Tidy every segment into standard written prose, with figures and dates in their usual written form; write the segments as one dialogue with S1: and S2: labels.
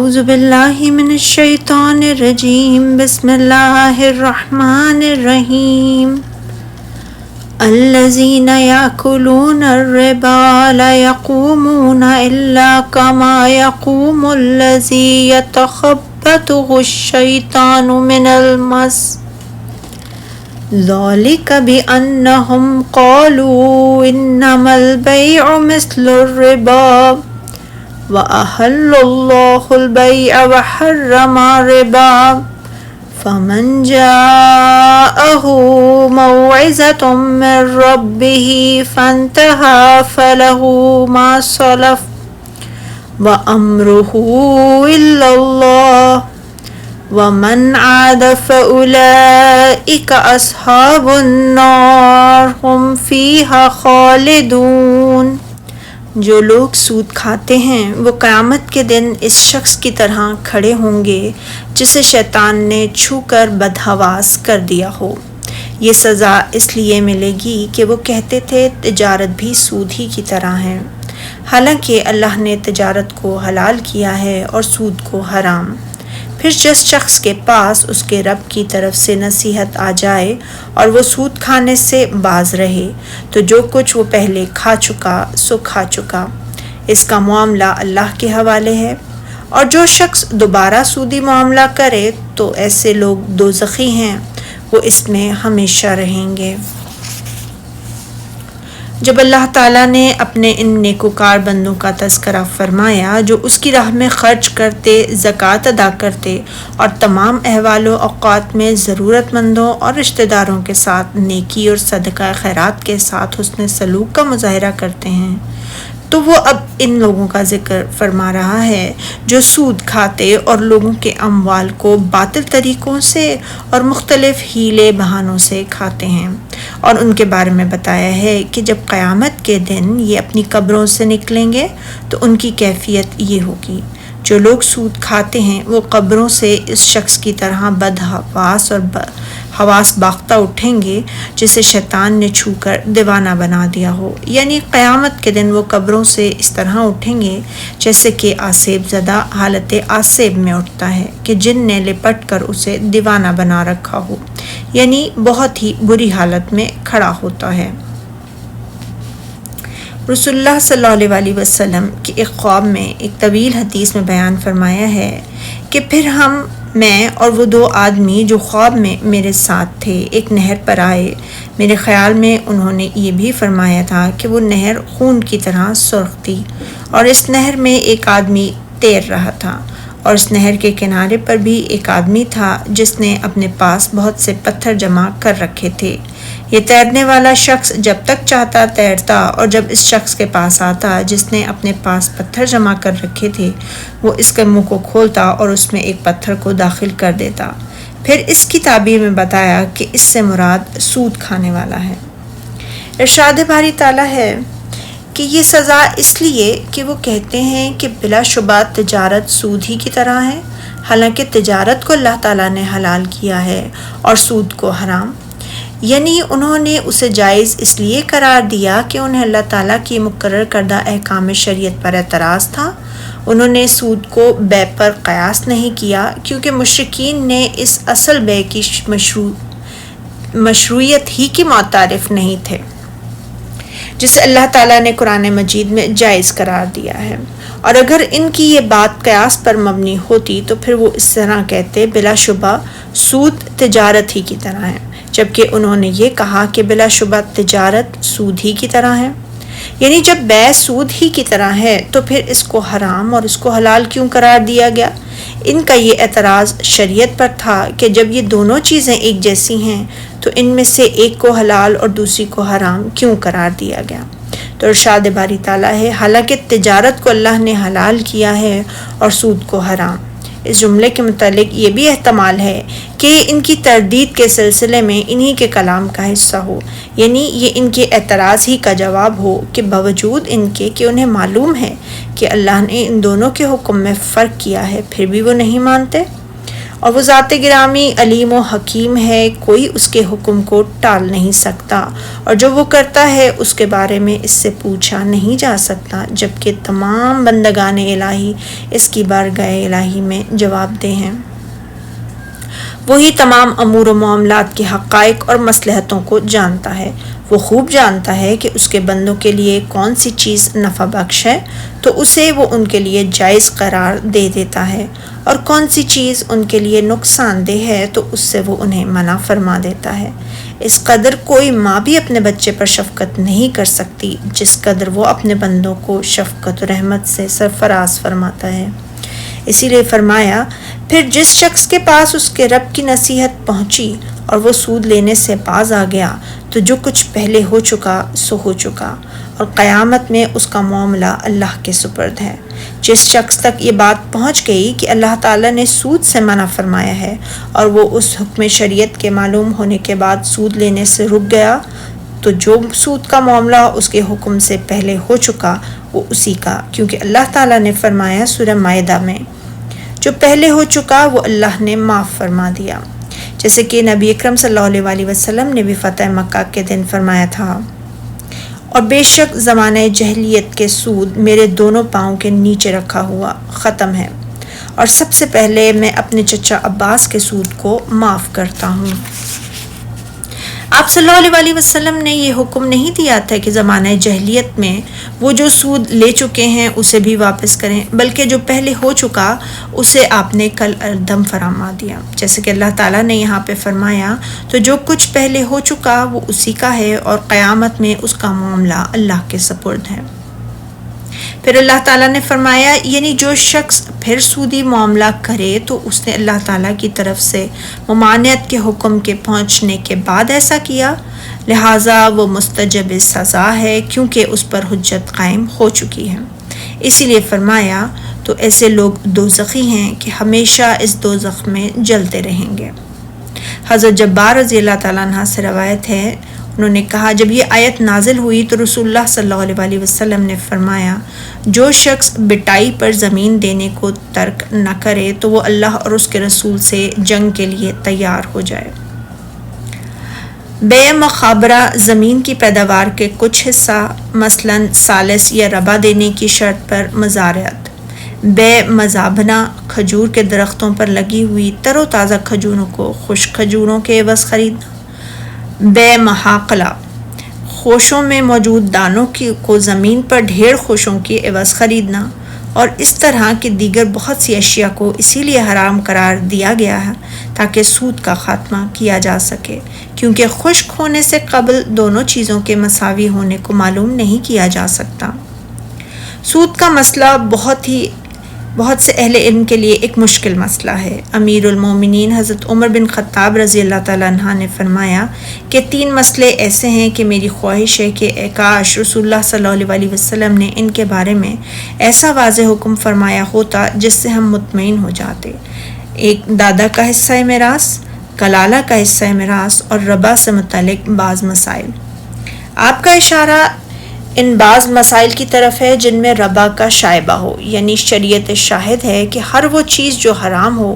S1: اعوذ باللہ من الشیطان الرجیم بسم اللہ الرحمن الرحیم الذین یأکلون الربا لا یقومون الا کما یقوم الذی یتخبطہ الشیطان من المس ذلک بأنہم قالوا انما البیع مثل الربا وَأَحَلَّ اللَّهُ الْبَيْعَ وَحَرَّمَ الرِّبَا فَمَنْ جَاءَهُ مَوْعِظَةٌ مِّن رَّبِّهِ فَانتَهَىٰ فَلَهُ مَا سَلَفَ وَأَمْرُهُ إِلَّى اللَّهِ وَمَنْ عَادَ فَأُولَٰئِكَ أَصْحَابُ النَّارِ هُمْ فِيهَا خَالِدُونَ۔ جو لوگ سود کھاتے ہیں وہ قیامت کے دن اس شخص کی طرح کھڑے ہوں گے جسے شیطان نے چھو کر بدحواس کر دیا ہو۔ یہ سزا اس لیے ملے گی کہ وہ کہتے تھے تجارت بھی سود ہی کی طرح ہے، حالانکہ اللہ نے تجارت کو حلال کیا ہے اور سود کو حرام۔ پھر جس شخص کے پاس اس کے رب کی طرف سے نصیحت آ جائے اور وہ سود کھانے سے باز رہے تو جو کچھ وہ پہلے کھا چکا سو کھا چکا، اس کا معاملہ اللہ کے حوالے ہے۔ اور جو شخص دوبارہ سودی معاملہ کرے تو ایسے لوگ دوزخی ہیں، وہ اس میں ہمیشہ رہیں گے۔ جب اللہ تعالیٰ نے اپنے ان نیکوکار بندوں کا تذکرہ فرمایا جو اس کی راہ میں خرچ کرتے، زکوٰۃ ادا کرتے اور تمام احوال و اوقات میں ضرورت مندوں اور رشتہ داروں کے ساتھ نیکی اور صدقہ خیرات کے ساتھ حسن سلوک کا مظاہرہ کرتے ہیں، تو وہ اب ان لوگوں کا ذکر فرما رہا ہے جو سود کھاتے اور لوگوں کے اموال کو باطل طریقوں سے اور مختلف ہیلے بہانوں سے کھاتے ہیں، اور ان کے بارے میں بتایا ہے کہ جب قیامت کے دن یہ اپنی قبروں سے نکلیں گے تو ان کی کیفیت یہ ہوگی۔ جو لوگ سود کھاتے ہیں وہ قبروں سے اس شخص کی طرح بدحواس اور حواس باختہ اٹھیں گے جسے شیطان نے چھو کر دیوانہ بنا دیا ہو، یعنی قیامت کے دن وہ قبروں سے اس طرح اٹھیں گے جیسے کہ آسیب زدہ حالت آسیب میں اٹھتا ہے کہ جن نے لپٹ کر اسے دیوانہ بنا رکھا ہو، یعنی بہت ہی بری حالت میں کھڑا ہوتا ہے۔ رسول اللہ صلی اللہ علیہ وسلم کے ایک خواب میں ایک طویل حدیث میں بیان فرمایا ہے کہ پھر میں اور وہ دو آدمی جو خواب میں میرے ساتھ تھے ایک نہر پر آئے۔ میرے خیال میں انہوں نے یہ بھی فرمایا تھا کہ وہ نہر خون کی طرح سرخ تھی اور اس نہر میں ایک آدمی تیر رہا تھا، اور اس نہر کے کنارے پر بھی ایک آدمی تھا جس نے اپنے پاس بہت سے پتھر جمع کر رکھے تھے۔ یہ تیرنے والا شخص جب تک چاہتا تیرتا، اور جب اس شخص کے پاس آتا جس نے اپنے پاس پتھر جمع کر رکھے تھے وہ اس کے منہ کو کھولتا اور اس میں ایک پتھر کو داخل کر دیتا۔ پھر اس کی تعبیر میں بتایا کہ اس سے مراد سود کھانے والا ہے۔ ارشاد باری تعالیٰ ہے کہ یہ سزا اس لیے کہ وہ کہتے ہیں کہ بلا شبہ تجارت سود ہی کی طرح ہے، حالانکہ تجارت کو اللہ تعالیٰ نے حلال کیا ہے اور سود کو حرام، یعنی انہوں نے اسے جائز اس لیے قرار دیا کہ انہیں اللہ تعالیٰ کی مقرر کردہ احکام شریعت پر اعتراض تھا۔ انہوں نے سود کو بے پر قیاس نہیں کیا کیونکہ مشرکین نے اس اصل بے کی مشروعیت ہی کی معترف نہیں تھے جسے اللہ تعالیٰ نے قرآن مجید میں جائز قرار دیا ہے، اور اگر ان کی یہ بات قیاس پر مبنی ہوتی تو پھر وہ اس طرح کہتے بلا شبہ سود تجارت ہی کی طرح ہے، جبکہ انہوں نے یہ کہا کہ بلا شبہ تجارت سود ہی کی طرح ہے، یعنی جب بے سود ہی کی طرح ہے تو پھر اس کو حرام اور اس کو حلال کیوں قرار دیا گیا؟ ان کا یہ اعتراض شریعت پر تھا کہ جب یہ دونوں چیزیں ایک جیسی ہیں تو ان میں سے ایک کو حلال اور دوسری کو حرام کیوں قرار دیا گیا؟ تو ارشاد باری تعالیٰ ہے حالانکہ تجارت کو اللہ نے حلال کیا ہے اور سود کو حرام۔ اس جملے کے متعلق یہ بھی احتمال ہے کہ ان کی تردید کے سلسلے میں انہی کے کلام کا حصہ ہو، یعنی یہ ان کے اعتراض ہی کا جواب ہو کہ باوجود ان کے کہ انہیں معلوم ہے کہ اللہ نے ان دونوں کے حکم میں فرق کیا ہے پھر بھی وہ نہیں مانتے۔ اور وہ ذات گرامی علیم و حکیم ہے، کوئی اس کے حکم کو ٹال نہیں سکتا، اور جو وہ کرتا ہے اس کے بارے میں اس سے پوچھا نہیں جا سکتا، جبکہ تمام بندگان الہی اس کی بارگاہ الہی میں جواب دہ ہیں۔ وہی تمام امور و معاملات کے حقائق اور مصلحتوں کو جانتا ہے۔ وہ خوب جانتا ہے کہ اس کے بندوں کے لیے کون سی چیز نفع بخش ہے تو اسے وہ ان کے لیے جائز قرار دے دیتا ہے، اور کون سی چیز ان کے لیے نقصان دہ ہے تو اس سے وہ انہیں منع فرما دیتا ہے۔ اس قدر کوئی ماں بھی اپنے بچے پر شفقت نہیں کر سکتی جس قدر وہ اپنے بندوں کو شفقت و رحمت سے سرفراز فرماتا ہے۔ اسی لیے فرمایا، پھر جس شخص کے پاس اس کے رب کی نصیحت پہنچی اور وہ سود لینے سے باز آ گیا تو جو کچھ پہلے ہو چکا سو ہو چکا، اور قیامت میں اس کا معاملہ اللہ کے سپرد ہے۔ جس شخص تک یہ بات پہنچ گئی کہ اللہ تعالیٰ نے سود سے منع فرمایا ہے اور وہ اس حکم شریعت کے معلوم ہونے کے بعد سود لینے سے رک گیا، تو جو سود کا معاملہ اس کے حکم سے پہلے ہو چکا وہ اسی کا، کیونکہ اللہ تعالیٰ نے فرمایا سورہ مائدہ میں، جو پہلے ہو چکا وہ اللہ نے معاف فرما دیا، جیسے کہ نبی اکرم صلی اللہ علیہ وسلم نے بھی فتح مکہ کے دن فرمایا تھا، اور بے شک زمانہ جہلیت کے سود میرے دونوں پاؤں کے نیچے رکھا ہوا ختم ہے، اور سب سے پہلے میں اپنے چچا عباس کے سود کو معاف کرتا ہوں۔ آپ صلی اللہ علیہ وسلم نے یہ حکم نہیں دیا تھا کہ زمانہ جہلیت میں وہ جو سود لے چکے ہیں اسے بھی واپس کریں، بلکہ جو پہلے ہو چکا اسے آپ نے کل دم فرما دیا، جیسے کہ اللہ تعالیٰ نے یہاں پہ فرمایا، تو جو کچھ پہلے ہو چکا وہ اسی کا ہے اور قیامت میں اس کا معاملہ اللہ کے سپرد ہے۔ پھر اللہ تعالیٰ نے فرمایا، یعنی جو شخص پھر سودی معاملہ کرے تو اس نے اللہ تعالیٰ کی طرف سے ممانعت کے حکم کے پہنچنے کے بعد ایسا کیا، لہٰذا وہ مستجب سزا ہے کیونکہ اس پر حجت قائم ہو چکی ہے۔ اسی لیے فرمایا، تو ایسے لوگ دوزخی ہیں کہ ہمیشہ اس دوزخ میں جلتے رہیں گے۔ حضرت جبار رضی اللہ تعالیٰ عنہ سے روایت ہے، انہوں نے کہا، جب یہ آیت نازل ہوئی تو رسول اللہ صلی اللہ علیہ وسلم نے فرمایا، جو شخص بٹائی پر زمین دینے کو ترک نہ کرے تو وہ اللہ اور اس کے رسول سے جنگ کے لیے تیار ہو جائے۔ بے مخابرہ زمین کی پیداوار کے کچھ حصہ مثلاً ثالث یا ربع دینے کی شرط پر مزارعت، بے مزابنہ کھجور کے درختوں پر لگی ہوئی تر و تازہ کھجوروں کو خشک کھجوروں کے عوض خریدنا، بے محاقلہ خوشوں میں موجود دانوں کو زمین پر ڈھیر خوشوں کی عوض خریدنا، اور اس طرح کے دیگر بہت سی اشیاء کو اسی لیے حرام قرار دیا گیا ہے تاکہ سود کا خاتمہ کیا جا سکے، کیونکہ خشک ہونے سے قبل دونوں چیزوں کے مساوی ہونے کو معلوم نہیں کیا جا سکتا۔ سود کا مسئلہ بہت سے اہل علم کے لیے ایک مشکل مسئلہ ہے۔ امیر المومنین حضرت عمر بن خطاب رضی اللہ تعالیٰ عنہ نے فرمایا کہ 3 مسئلے ایسے ہیں کہ میری خواہش ہے کہ کاش رسول اللہ صلی اللہ علیہ وسلم نے ان کے بارے میں ایسا واضح حکم فرمایا ہوتا جس سے ہم مطمئن ہو جاتے۔ ایک دادا کا حصہ میراث، کلالہ کا حصہ میراث اور ربا سے متعلق بعض مسائل۔ آپ کا اشارہ ان بعض مسائل کی طرف ہے جن میں ربا کا شائبہ ہو، یعنی شریعت شاہد ہے کہ ہر وہ چیز جو حرام ہو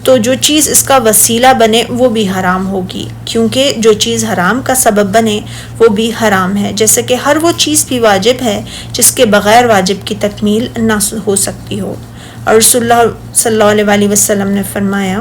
S1: تو جو چیز اس کا وسیلہ بنے وہ بھی حرام ہوگی، کیونکہ جو چیز حرام کا سبب بنے وہ بھی حرام ہے، جیسے کہ ہر وہ چیز بھی واجب ہے جس کے بغیر واجب کی تکمیل نہ ہو سکتی ہو۔ اور رسول اللہ صلی اللہ علیہ وسلم نے فرمایا،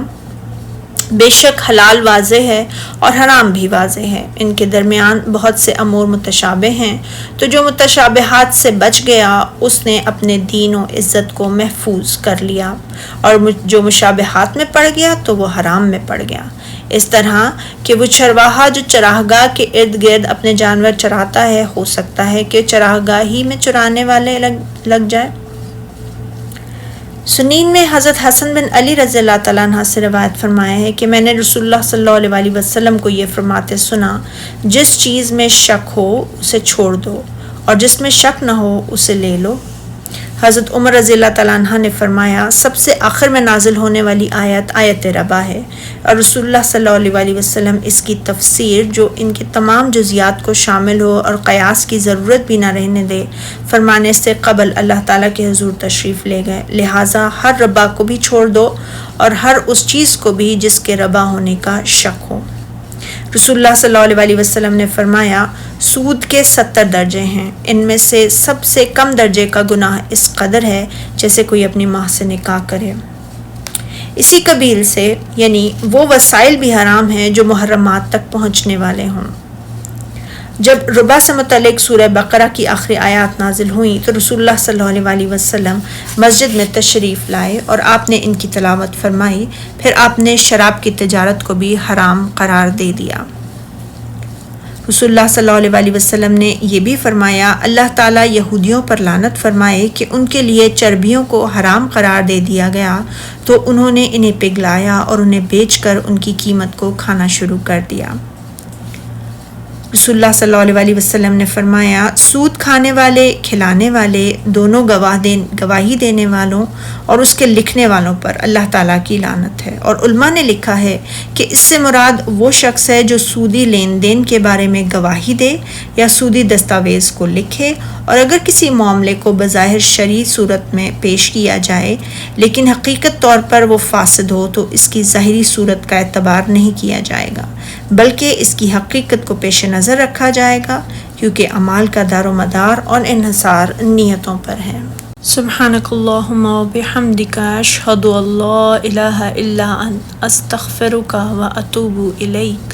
S1: بے شک حلال واضح ہے اور حرام بھی واضح ہے، ان کے درمیان بہت سے امور متشابہ ہیں، تو جو متشابہات سے بچ گیا اس نے اپنے دین و عزت کو محفوظ کر لیا، اور جو مشابہات میں پڑ گیا تو وہ حرام میں پڑ گیا۔ اس طرح کہ وہ چرواہا جو چراگاہ کے ارد گرد اپنے جانور چراتا ہے، ہو سکتا ہے کہ چراگاہ ہی میں چرانے والے لگ جائے۔ سنین میں حضرت حسن بن علی رضی اللہ تعالیٰ عنہ سے روایت فرمایا ہے کہ میں نے رسول اللہ صلی اللہ علیہ وسلم کو یہ فرماتے سنا، جس چیز میں شک ہو اسے چھوڑ دو اور جس میں شک نہ ہو اسے لے لو۔ حضرت عمر رضی اللہ تعالیٰ عنہ نے فرمایا سب سے آخر میں نازل ہونے والی آیت آیت ربا ہے، اور رسول اللہ صلی اللہ علیہ وسلم اس کی تفسیر جو ان کی تمام جزیات کو شامل ہو اور قیاس کی ضرورت بھی نہ رہنے دے فرمانے سے قبل اللہ تعالیٰ کے حضور تشریف لے گئے، لہٰذا ہر ربا کو بھی چھوڑ دو اور ہر اس چیز کو بھی جس کے ربا ہونے کا شک ہو۔ رسول اللہ صلی اللہ علیہ وسلم نے فرمایا سود کے 70 درجے ہیں، ان میں سے سب سے کم درجے کا گناہ اس قدر ہے جیسے کوئی اپنی ماں سے نکاح کرے۔ اسی قبیل سے یعنی وہ وسائل بھی حرام ہیں جو محرمات تک پہنچنے والے ہوں۔ جب ربا سے متعلق سورہ بقرہ کی آخری آیات نازل ہوئیں تو رسول اللہ صلی اللہ علیہ وسلم مسجد میں تشریف لائے اور آپ نے ان کی تلاوت فرمائی، پھر آپ نے شراب کی تجارت کو بھی حرام قرار دے دیا۔ رسول اللہ صلی اللہ علیہ وسلم نے یہ بھی فرمایا اللہ تعالیٰ یہودیوں پر لعنت فرمائے کہ ان کے لیے چربیوں کو حرام قرار دے دیا گیا تو انہوں نے انہیں پگھلایا اور انہیں بیچ کر ان کی قیمت کو کھانا شروع کر دیا۔ رسول اللہ صلی اللہ علیہ وسلم نے فرمایا سود کھانے والے کھلانے والے دونوں گواہی دینے والوں اور اس کے لکھنے والوں پر اللہ تعالیٰ کی لعنت ہے، اور علماء نے لکھا ہے کہ اس سے مراد وہ شخص ہے جو سودی لین دین کے بارے میں گواہی دے یا سودی دستاویز کو لکھے، اور اگر کسی معاملے کو بظاہر شرعی صورت میں پیش کیا جائے لیکن حقیقت طور پر وہ فاسد ہو تو اس کی ظاہری صورت کا اعتبار نہیں کیا جائے گا بلکہ اس کی حقیقت کو پیش نظر رکھا جائے گا، کیونکہ اعمال کا دار و مدار اور انحصار نیتوں پر ہے۔ سبحانک اللہم و بحمدک اشہد ان لا الہ الا انت استغفرک و اتوب الیک۔